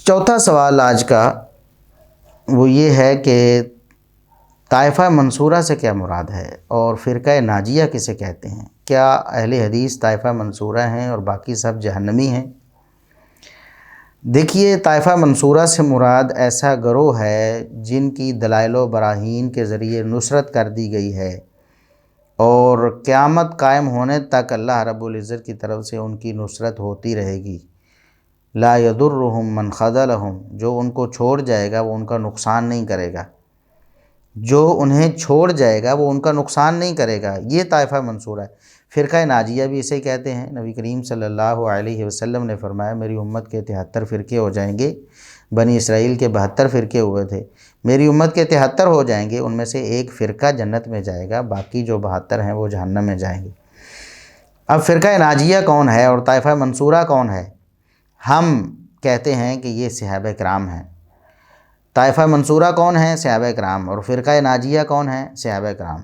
چوتھا سوال آج کا وہ یہ ہے کہ طائفہ منصورہ سے کیا مراد ہے اور فرقہ ناجیہ کسے کہتے ہیں؟ کیا اہل حدیث طائفہ منصورہ ہیں اور باقی سب جہنمی ہیں؟ دیکھیے، طائفہ منصورہ سے مراد ایسا گروہ ہے جن کی دلائل و براہین کے ذریعے نصرت کر دی گئی ہے اور قیامت قائم ہونے تک اللہ رب العزت کی طرف سے ان کی نصرت ہوتی رہے گی۔ لا یضرہم من خذلہم، جو ان کو چھوڑ جائے گا وہ ان کا نقصان نہیں کرے گا، جو انہیں چھوڑ جائے گا وہ ان کا نقصان نہیں کرے گا۔ یہ طائفہ منصورہ ہے۔ فرقہ ناجیہ بھی اسے کہتے ہیں۔ نبی کریم صلی اللہ علیہ وسلم نے فرمایا میری امت کے 73 فرقے ہو جائیں گے۔ بنی اسرائیل کے 72 فرقے ہوئے تھے، میری امت کے 73 ہو جائیں گے، ان میں سے ایک فرقہ جنت میں جائے گا، باقی جو 72 ہیں وہ جہنم میں جائیں گے۔ اب فرقہ ناجیہ کون ہے اور طائفہ منصورہ کون ہے؟ ہم کہتے ہیں کہ یہ صحابہ کرام ہیں۔ طائفہ منصورہ کون ہیں؟ صحابہ کرام۔ اور فرقہ ناجیہ کون ہیں؟ صحابہ کرام۔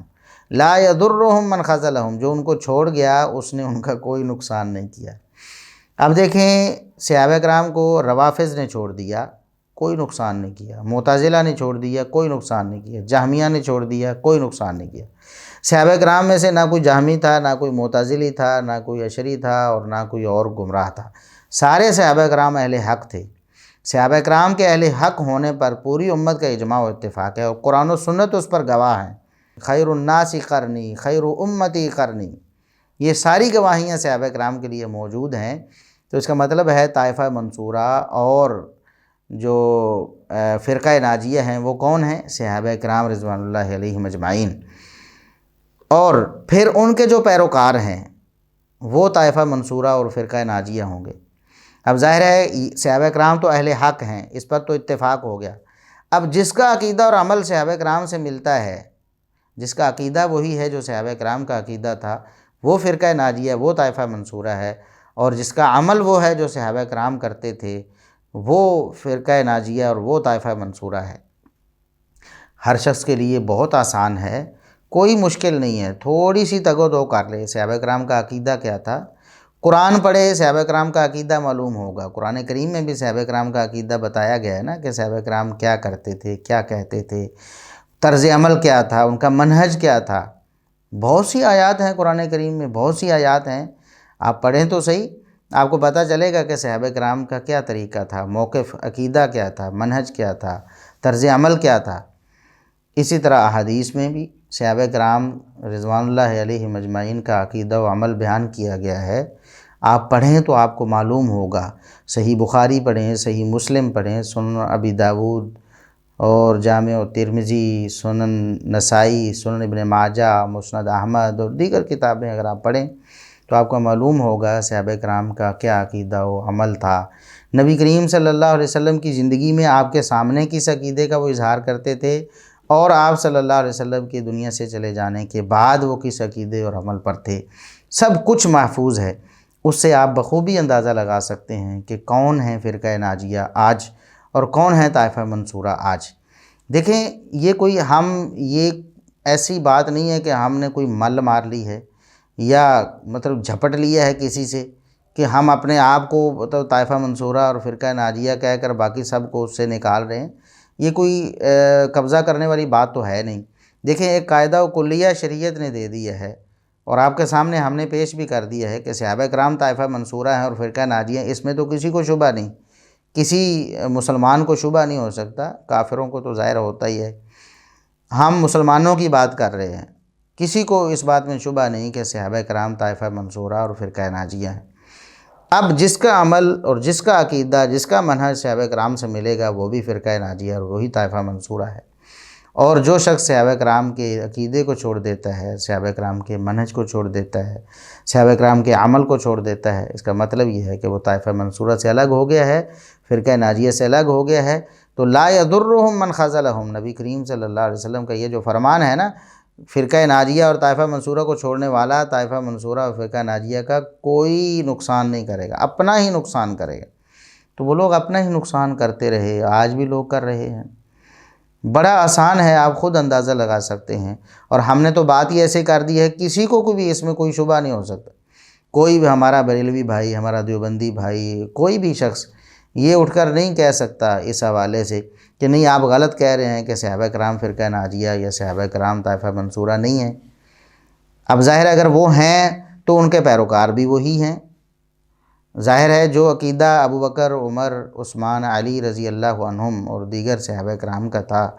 لا یضرہم من خذلہم، جو ان کو چھوڑ گیا اس نے ان کا کوئی نقصان نہیں کیا۔ اب دیکھیں، صحابہ کرام کو روافض نے چھوڑ دیا، کوئی نقصان نہیں کیا۔ معتزلہ نے چھوڑ دیا، کوئی نقصان نہیں کیا۔ جہمیہ نے چھوڑ دیا، کوئی نقصان نہیں کیا۔ صحابہ کرام میں سے نہ کوئی جہمی تھا، نہ کوئی معتزلی تھا، نہ کوئی اشعری تھا اور نہ کوئی اور گمراہ تھا۔ سارے صحابہ کرام اہل حق تھے۔ صحابہ کرام کے اہل حق ہونے پر پوری امت کا اجماع و اتفاق ہے اور قرآن و سنت اس پر گواہ ہیں۔ خیر الناس قرنی، خیر امتی قرنی، یہ ساری گواہیاں صحابہ کرام کے لیے موجود ہیں۔ تو اس کا مطلب ہے طائفہ منصورہ اور جو فرقہ ناجیہ ہیں وہ کون ہیں؟ صحابہ کرام رضوان اللہ علیہم اجمعین۔ اور پھر ان کے جو پیروکار ہیں وہ طائفہ منصورہ اور فرقہ ناجیہ ہوں گے۔ اب ظاہر ہے صحابہ کرام تو اہل حق ہیں، اس پر تو اتفاق ہو گیا۔ اب جس کا عقیدہ اور عمل صحابہ کرام سے ملتا ہے، جس کا عقیدہ وہی ہے جو صحابہ کرام کا عقیدہ تھا، وہ فرقہ ناجیہ، وہ طائفہ منصورہ ہے، اور جس کا عمل وہ ہے جو صحابہ کرام کرتے تھے، وہ فرقہ ناجیہ اور وہ طائفہ منصورہ ہے۔ ہر شخص کے لیے بہت آسان ہے، کوئی مشکل نہیں ہے، تھوڑی سی تگ و دو کر لے۔ صحابہ کرام کا عقیدہ کیا تھا؟ قرآن پڑھے، صحابہ کرام کا عقیدہ معلوم ہوگا۔ قرآن کریم میں بھی صحابہ کرام کا عقیدہ بتایا گیا ہے نا، کہ صحابہ کرام کیا کرتے تھے، کیا کہتے تھے، طرز عمل کیا تھا، ان کا منہج کیا تھا۔ بہت سی آیات ہیں قرآن کریم میں، بہت سی آیات ہیں، آپ پڑھیں تو صحیح، آپ کو پتہ چلے گا کہ صحابہ کرام کا کیا طریقہ تھا، موقف، عقیدہ کیا تھا، منہج کیا تھا، طرز عمل کیا تھا۔ اسی طرح احادیث میں بھی صحابہ کرام رضوان اللہ علیہم اجمعین کا عقیدہ و عمل بیان کیا گیا ہے۔ آپ پڑھیں تو آپ کو معلوم ہوگا۔ صحیح بخاری پڑھیں، صحیح مسلم پڑھیں، سنن ابی داود اور جامع ترمذی، سنن نسائی، سنن ابن ماجہ، مسند احمد اور دیگر کتابیں اگر آپ پڑھیں تو آپ کو معلوم ہوگا صحابہ کرام کا کیا عقیدہ و عمل تھا۔ نبی کریم صلی اللہ علیہ وسلم کی زندگی میں آپ کے سامنے کس عقیدے کا وہ اظہار کرتے تھے اور آپ صلی اللہ علیہ وسلم کی دنیا سے چلے جانے کے بعد وہ کس عقیدے اور عمل پر تھے، سب کچھ محفوظ ہے۔ اس سے آپ بخوبی اندازہ لگا سکتے ہیں کہ کون ہے فرقہ ناجیہ آج اور کون ہے طائفہ منصورہ آج۔ دیکھیں، یہ ایسی بات نہیں ہے کہ ہم نے کوئی مل مار لی ہے یا مطلب جھپٹ لیا ہے کسی سے کہ ہم اپنے آپ کو مطلب طائفہ منصورہ اور فرقہ ناجیہ کہہ کر باقی سب کو اس سے نکال رہے ہیں۔ یہ کوئی قبضہ کرنے والی بات تو ہے نہیں۔ دیکھیں، ایک قاعدہ و کلیہ شریعت نے دے دیا ہے اور آپ کے سامنے ہم نے پیش بھی کر دیا ہے کہ صحابہ کرام طائفہ منصورہ ہیں اور فرقہ ناجیہ، اس میں تو کسی کو شبہ نہیں، کسی مسلمان کو شبہ نہیں ہو سکتا، کافروں کو تو ظاہر ہوتا ہی ہے۔ ہم مسلمانوں کی بات کر رہے ہیں، کسی کو اس بات میں شبہ نہیں کہ صحابہ کرام طائفہ منصورہ اور فرقہ ناجیہ ہیں۔ اب جس کا عمل اور جس کا عقیدہ، جس کا منہج صحابہ کرام سے ملے گا وہ بھی فرقہ ناجیہ اور وہی طائفہ منصورہ ہے۔ اور جو شخص صحابہ کرام کے عقیدے کو چھوڑ دیتا ہے، صحابہ کرام کے منہج کو چھوڑ دیتا ہے، صحابہ کرام کے عمل کو چھوڑ دیتا ہے، اس کا مطلب یہ ہے کہ وہ طائفہ منصورہ سے الگ ہو گیا ہے، فرقہ ناجیہ سے الگ ہو گیا ہے۔ تو لا یضرہم من خذلہم، نبی کریم صلی اللہ علیہ وسلم کا یہ جو فرمان ہے نا، فرقہ ناجیہ اور طائفہ منصورہ کو چھوڑنے والا طائفہ منصورہ اور فرقہ ناجیہ کا کوئی نقصان نہیں کرے گا، اپنا ہی نقصان کرے گا۔ تو وہ لوگ اپنا ہی نقصان کرتے رہے، آج بھی لوگ کر رہے ہیں۔ بڑا آسان ہے، آپ خود اندازہ لگا سکتے ہیں۔ اور ہم نے تو بات ہی ایسے کر دی ہے، کسی کو بھی اس میں کوئی شبہ نہیں ہو سکتا۔ کوئی بھی ہمارا بریلوی بھائی، ہمارا دیوبندی بھائی، کوئی بھی شخص یہ اٹھ کر نہیں کہہ سکتا اس حوالے سے کہ نہیں آپ غلط کہہ رہے ہیں کہ صحابہ کرام فرقہ ناجیہ یا صحابہ کرام طائفہ منصورہ نہیں ہیں۔ اب ظاہر ہے اگر وہ ہیں تو ان کے پیروکار بھی وہی ہیں۔ ظاہر ہے جو عقیدہ ابو بکر، عمر، عثمان، علی رضی اللہ عنہم اور دیگر صحابہ کرام کا تھا،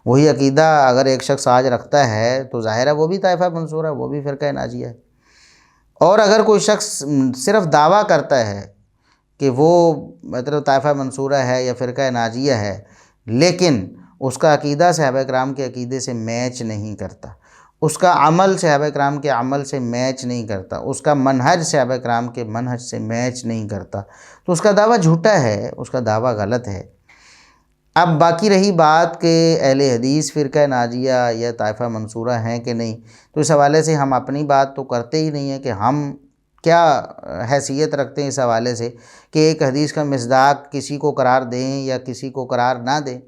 وہی عقیدہ اگر ایک شخص آج رکھتا ہے تو ظاہر ہے وہ بھی طائفہ منصورہ، وہ بھی فرقہ ناجیہ ہے۔ اور اگر کوئی شخص صرف دعویٰ کرتا ہے کہ وہ مطلب طائفہ منصورہ ہے یا فرقہ ناجیہ ہے، لیکن اس کا عقیدہ صحابہ کرام کے عقیدے سے میچ نہیں کرتا، اس کا عمل صحابہ کرام کے عمل سے میچ نہیں کرتا، اس کا منہج صحابہ کرام کے منہج سے میچ نہیں کرتا، تو اس کا دعویٰ جھوٹا ہے، اس کا دعویٰ غلط ہے۔ اب باقی رہی بات کہ اہل حدیث فرقہ ناجیہ یا طائفہ منصورہ ہیں کہ نہیں، تو اس حوالے سے ہم اپنی بات تو کرتے ہی نہیں ہیں کہ ہم کیا حیثیت رکھتے ہیں اس حوالے سے کہ ایک حدیث کا مصداق کسی کو قرار دیں یا کسی کو قرار نہ دیں۔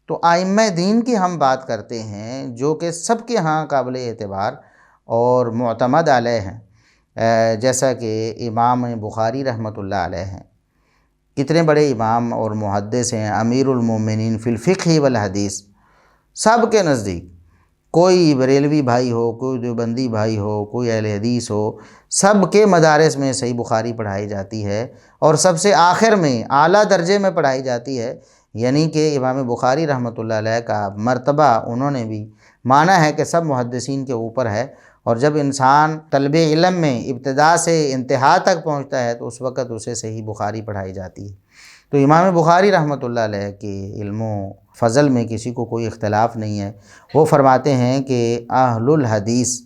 تو ائمہ دین کی ہم بات کرتے ہیں جو کہ سب کے ہاں قابل اعتبار اور معتمد علیہ ہیں، جیسا کہ امام بخاری رحمۃ اللہ علیہ ہیں۔ کتنے بڑے امام اور محدث ہیں، امیر المومنین فی الفقہ والحدیث، سب کے نزدیک کوئی بریلوی بھائی ہو، کوئی دیوبندی بھائی ہو، کوئی اہل حدیث ہو، سب کے مدارس میں صحیح بخاری پڑھائی جاتی ہے اور سب سے آخر میں اعلیٰ درجے میں پڑھائی جاتی ہے، یعنی کہ امام بخاری رحمۃ اللہ علیہ کا مرتبہ انہوں نے بھی مانا ہے کہ سب محدثین کے اوپر ہے، اور جب انسان طلب علم میں ابتدا سے انتہا تک پہنچتا ہے تو اس وقت اسے صحیح بخاری پڑھائی جاتی ہے۔ تو امام بخاری رحمۃ اللہ علیہ کے علم و فضل میں کسی کو کوئی اختلاف نہیں ہے۔ وہ فرماتے ہیں کہ اہل الحدیث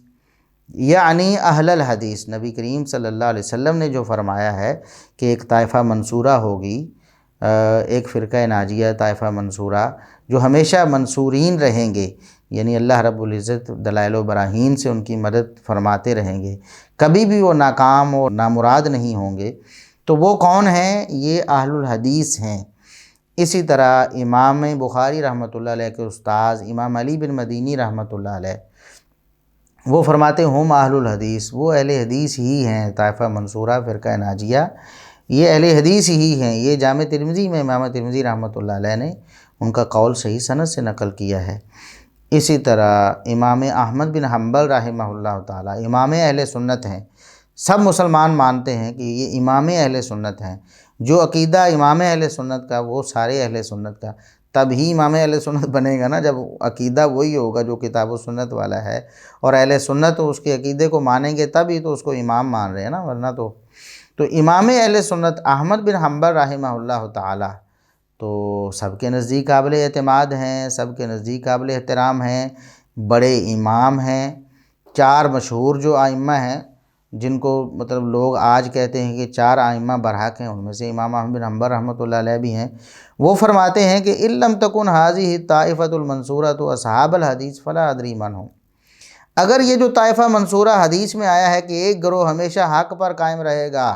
یعنی اہل الحدیث، نبی کریم صلی اللہ علیہ وسلم نے جو فرمایا ہے کہ ایک طائفہ منصورہ ہوگی، ایک فرقہ ناجیہ طائفہ منصورہ جو ہمیشہ منصورین رہیں گے، یعنی اللہ رب العزت دلائل و براہین سے ان کی مدد فرماتے رہیں گے، کبھی بھی وہ ناکام اور نامراد نہیں ہوں گے۔ تو وہ کون ہیں؟ یہ اہل الحدیث ہیں۔ اسی طرح امام بخاری رحمۃ اللہ علیہ کے استاذ امام علی بن مدینی رحمۃ اللہ علیہ وہ فرماتے ہیں ہم اہل الحدیث، وہ اہل حدیث ہی ہیں، طائفہ منصورہ فرقہ ناجیہ یہ اہل حدیث ہی ہیں۔ یہ جامع ترمذی میں امام ترمذی رحمۃ اللہ علیہ نے ان کا قول صحیح سند سے نقل کیا ہے۔ اسی طرح امام احمد بن حنبل رحمہ اللہ تعالی امام اہل سنت ہیں، سب مسلمان مانتے ہیں کہ یہ امام اہل سنت ہیں۔ جو عقیدہ امام اہل سنت کا وہ سارے اہل سنت کا، تب ہی امام اہل سنت بنے گا نا جب عقیدہ وہی ہوگا جو کتاب و سنت والا ہے، اور اہل سنت اس کے عقیدے کو مانیں گے تب ہی تو اس کو امام مان رہے ہیں نا، ورنہ تو امام اہل سنت احمد بن حنبل رحمہ اللہ تعالی تو سب کے نزدیک قابل اعتماد ہیں، سب کے نزدیک قابل احترام ہیں، بڑے امام ہیں۔ چار مشہور جو ائمہ ہیں جن کو مطلب لوگ آج کہتے ہیں کہ چار ائمہ برحق ہیں، ان میں سے امام احمد بن حنبل رحمۃ اللہ علیہ بھی ہیں۔ وہ فرماتے ہیں کہ ان لم تکن هذه الطائفة المنصورة اصحاب الحدیث فلا ادری من ہوں، اگر یہ جو طائفہ منصورہ حدیث میں آیا ہے کہ ایک گروہ ہمیشہ حق پر قائم رہے گا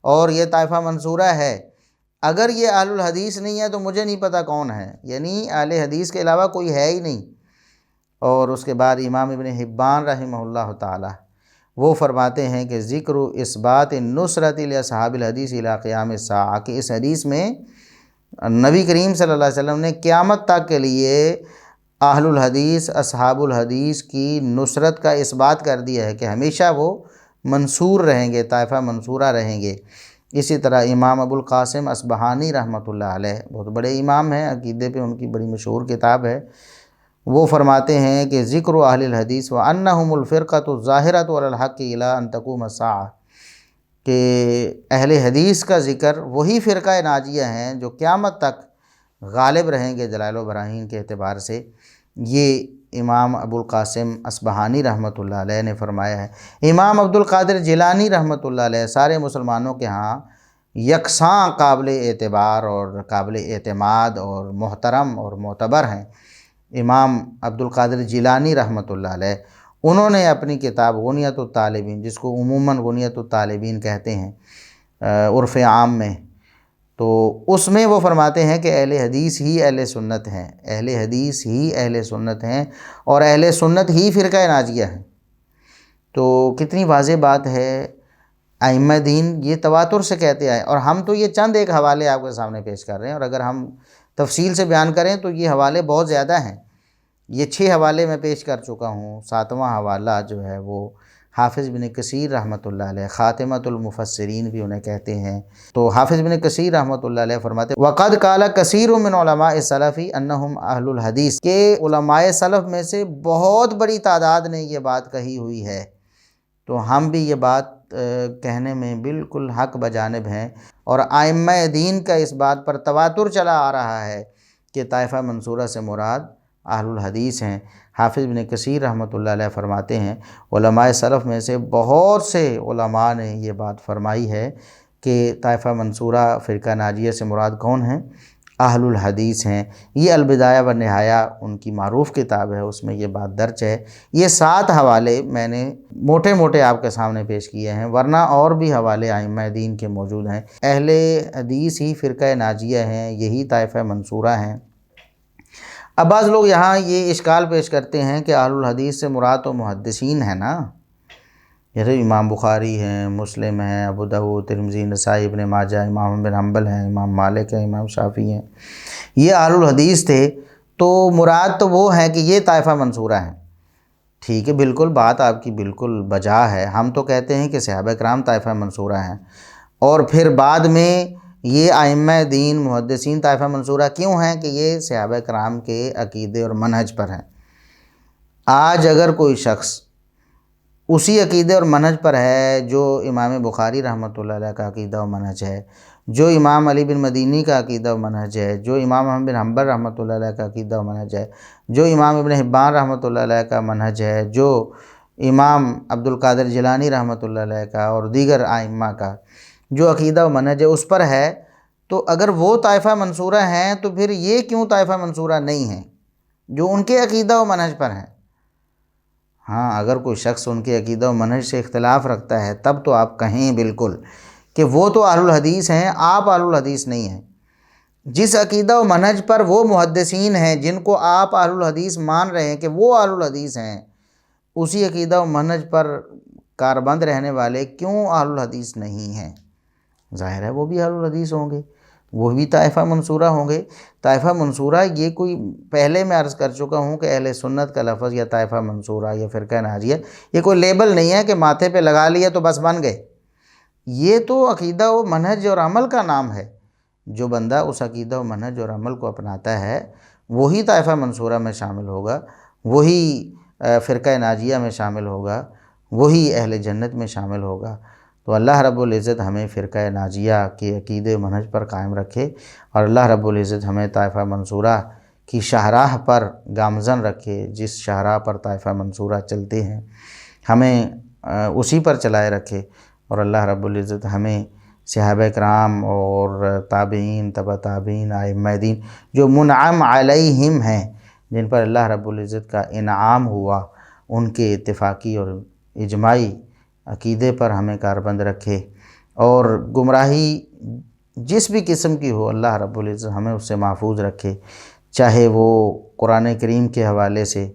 اور یہ طائفہ منصورہ ہے، اگر یہ اہل الحدیث نہیں ہے تو مجھے نہیں پتہ کون ہے، یعنی اہل حدیث کے علاوہ کوئی ہے ہی نہیں۔ اور اس کے بعد امام ابن حبان رحمہ اللہ تعالی وہ فرماتے ہیں کہ ذکر اثبات نصرت لاصحاب الحدیث الی قیام الساعہ، کہ اس حدیث میں نبی کریم صلی اللہ علیہ وسلم نے قیامت تک کے لیے اہل الحدیث اصحاب الحدیث کی نصرت کا اثبات کر دیا ہے کہ ہمیشہ وہ منصور رہیں گے، طائفہ منصورہ رہیں گے۔ اسی طرح امام ابو القاسم اصبہانی رحمۃ اللہ علیہ بہت بڑے امام ہیں، عقیدے پہ ان کی بڑی مشہور کتاب ہے۔ وہ فرماتے ہیں کہ ذکر اہل الحدیث وانہم الفرقۃ الظاہرۃ علی الحق الی ان تقوم الساعہ، کہ اہل حدیث کا ذکر وہی فرقہ ناجیہ ہیں جو قیامت تک غالب رہیں گے دلائل و براہین کے اعتبار سے۔ یہ امام ابو القاسم اصبہانی رحمۃ اللہ علیہ نے فرمایا ہے۔ امام عبد القادر جیلانی رحمۃ اللہ علیہ سارے مسلمانوں کے ہاں یکساں قابل اعتبار اور قابل اعتماد اور محترم اور معتبر ہیں۔ امام عبد القادر جیلانی رحمۃ اللہ علیہ انہوں نے اپنی کتاب غنیۃ الطالبین، جس کو عموماً غنیۃ الطالبین کہتے ہیں عرف عام میں، تو اس میں وہ فرماتے ہیں کہ اہل حدیث ہی اہل سنت ہیں، اہل حدیث ہی اہل سنت ہیں، اور اہل سنت ہی فرقہ ناجیہ ہیں۔ تو کتنی واضح بات ہے ائمہ دین یہ تواتر سے کہتے آئے، اور ہم تو یہ چند ایک حوالے آپ کے سامنے پیش کر رہے ہیں، اور اگر ہم تفصیل سے بیان کریں تو یہ حوالے بہت زیادہ ہیں۔ یہ 6 حوالے میں پیش کر چکا ہوں، 7واں حوالہ جو ہے وہ حافظ بن کثیر رحمۃ اللہ علیہ، خاتمۃ المفسرین بھی انہیں کہتے ہیں۔ تو حافظ بن کثیر رحمۃ اللہ علیہ فرماتے ہیں وَقَدْ قَالَ كَثِيرٌ مِّنْ عُلَمَاءِ السَّلَفِ أَنَّهُمْ أَهْلُ الْحَدِيثِ، کہ علماء سلف میں سے بہت بڑی تعداد نے یہ بات کہی ہوئی ہے، تو ہم بھی یہ بات کہنے میں بالکل حق بجانب ہیں، اور ائمہ دین کا اس بات پر تواتر چلا آ رہا ہے کہ طائفہ منصورہ سے مراد اہل الحدیث ہیں۔ حافظ بن کثیر رحمۃ اللہ علیہ فرماتے ہیں علماء سلف میں سے بہت سے علماء نے یہ بات فرمائی ہے کہ طائفہ منصورہ فرقہ ناجیہ سے مراد کون ہیں؟ اہل الحدیث ہیں۔ یہ البدایہ و نہایہ ان کی معروف کتاب ہے، اس میں یہ بات درج ہے۔ یہ 7 حوالے میں نے موٹے موٹے آپ کے سامنے پیش کیے ہیں، ورنہ اور بھی حوالے ائمہ دین کے موجود ہیں۔ اہل حدیث ہی فرقہ ناجیہ ہیں، یہی طائفہ منصورہ ہیں۔ اب بعض لوگ یہاں یہ اشکال پیش کرتے ہیں کہ اہل الحدیث سے مراد تو محدثین ہیں نا، جیسے امام بخاری ہیں، مسلم ہیں، ابو داؤد، ترمذی، نسائی، ابن ماجہ، امام بن حنبل ہیں، امام مالک ہیں، امام شافعی ہیں، یہ اہل الحدیث تھے، تو مراد تو وہ ہیں کہ یہ طائفہ منصورہ ہیں۔ ٹھیک ہے، بالکل بات آپ کی بالکل بجا ہے۔ ہم تو کہتے ہیں کہ صحابہ کرام طائفہ منصورہ ہیں، اور پھر بعد میں یہ ائمہ دین محدثین طائفہ منصورہ کیوں ہیں کہ یہ صحابہ کرام کے عقیدے اور منہج پر ہیں۔ آج اگر کوئی شخص اسی عقیدے اور منہج پر ہے جو امام بخاری رحمۃ اللہ علیہ کا عقیدہ و منہج ہے، جو امام علی بن مدینی کا عقیدہ و منہج ہے، جو امام احمد بن حنبل رحمۃ اللہ علیہ کا عقیدہ و منہج ہے، جو امام ابن حبان رحمۃ اللہ علیہ کا منہج ہے، جو امام عبد القادر جیلانی رحمۃ اللہ علیہ کا اور دیگر ائمہ کا جو عقیدہ و منہج ہے اس پر ہے، تو اگر وہ طائفہ منصورہ ہیں تو پھر یہ کیوں طائفہ منصورہ نہیں ہیں جو ان کے عقیدہ و منہج پر ہیں؟ ہاں، اگر کوئی شخص ان کے عقیدہ و منہج سے اختلاف رکھتا ہے تب تو آپ کہیں بالکل کہ وہ تو اہل الحدیث ہیں، آپ اہل الحدیث نہیں ہیں۔ جس عقیدہ و منہج پر وہ محدثین ہیں جن کو آپ اہل الحدیث مان رہے ہیں کہ وہ اہل الحدیث ہیں، اسی عقیدہ و منہج پر کاربند رہنے والے کیوں اہل الحدیث نہیں ہیں؟ ظاہر ہے وہ بھی اہل الحدیث ہوں گے، وہ بھی طائفہ منصورہ ہوں گے۔ طائفہ منصورہ یہ کوئی، پہلے میں عرض کر چکا ہوں کہ اہل سنت کا لفظ یا طائفہ منصورہ یا فرقہ ناجیہ یہ کوئی لیبل نہیں ہے کہ ماتھے پہ لگا لیا تو بس بن گئے۔ یہ تو عقیدہ و منہج اور عمل کا نام ہے۔ جو بندہ اس عقیدہ و منہج اور عمل کو اپناتا ہے وہی طائفہ منصورہ میں شامل ہوگا، وہی فرقہ ناجیہ میں شامل ہوگا، وہی اہل جنت میں شامل ہوگا۔ تو اللہ رب العزت ہمیں فرقہ ناجیہ کے عقیدے و منہج پر قائم رکھے، اور اللہ رب العزت ہمیں طائفہ منصورہ کی شاہراہ پر گامزن رکھے، جس شاہراہ پر طائفہ منصورہ چلتے ہیں ہمیں اسی پر چلائے رکھے، اور اللہ رب العزت ہمیں صحابہ کرام اور تابعین، تبع تابعین، ائمہ دین جو منعم علیہم ہیں، جن پر اللہ رب العزت کا انعام ہوا، ان کے اتفاقی اور اجماعی عقیدے پر ہمیں کاربند رکھے، اور گمراہی جس بھی قسم کی ہو اللہ رب العزت ہمیں اس سے محفوظ رکھے، چاہے وہ قرآن کریم کے حوالے سے،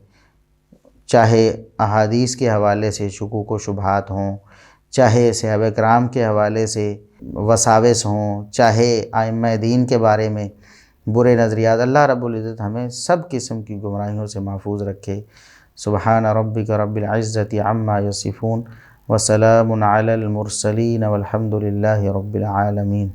چاہے احادیث کے حوالے سے شکوک و شبہات ہوں، چاہے صحابہ کرام کے حوالے سے وساوس ہوں، چاہے ائمہ دین کے بارے میں برے نظریات، اللہ رب العزت ہمیں سب قسم کی گمراہیوں سے محفوظ رکھے۔ سبحان ربک رب العزت عما یصفون وسلام علی المرسلین والحمد للہ رب العالمین۔